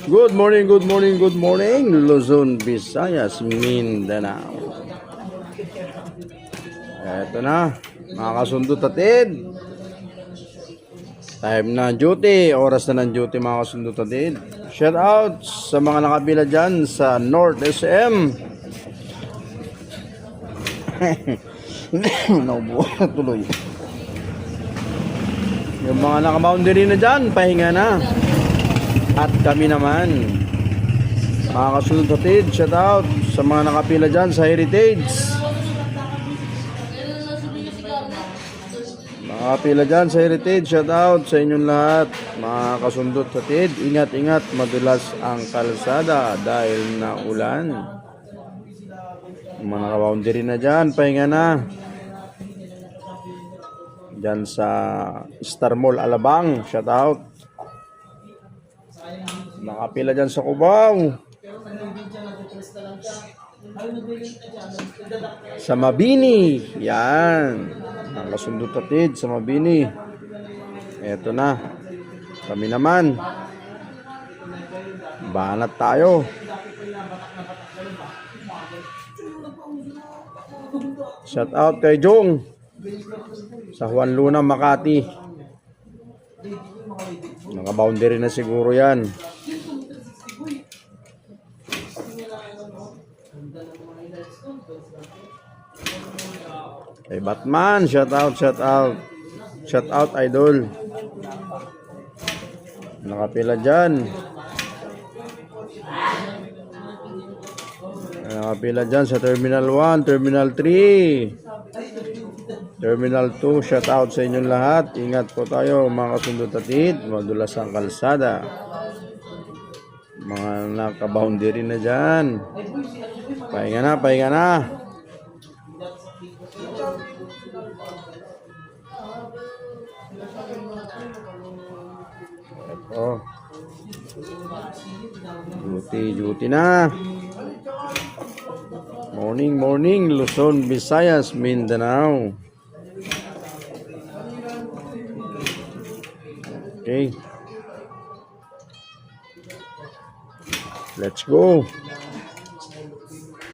Good morning, good morning, good morning, Luzon, Visayas, Mindanao. Eto na, mga kasundot atid. Time na duty, oras na ng duty mga kasundot atid. Shout out sa mga nakabila dyan sa North SM. Naubuha na tuloy. Yung mga naka-boundary na dyan, pahinga na. At kami naman, mga kasunod atid, shout out sa mga nakapila dyan sa Heritage. Nakapila dyan sa Heritage, shout out sa inyong lahat. Mga kasundot atid, ingat-ingat, madulas ang kalsada dahil na ulan. Mga naka-boundary na dyan, pahinga na. Dyan sa Star Mall Alabang, shout out. Nakapila dyan sa Cubao, sa Mabini, yan, nakasundot atid sa Mabini. Eto na, kami naman, banat tayo. Shout out kay Jong sa Juan Luna, Makati. Naka-boundary na siguro yan. Kay Batman, shout out, shout out. Shout out, idol. Nakapila dyan. Nakapila dyan sa Terminal 1, Terminal 3, Terminal 2, shout out sa inyong lahat. Ingat po tayo mga kasundot atid, madulas ang kalsada. Mga naka-boundary na dyan, pahinga na, pahinga na. Ito, duty na. Morning, morning, Luzon, Visayas, Mindanao. Okay, let's go.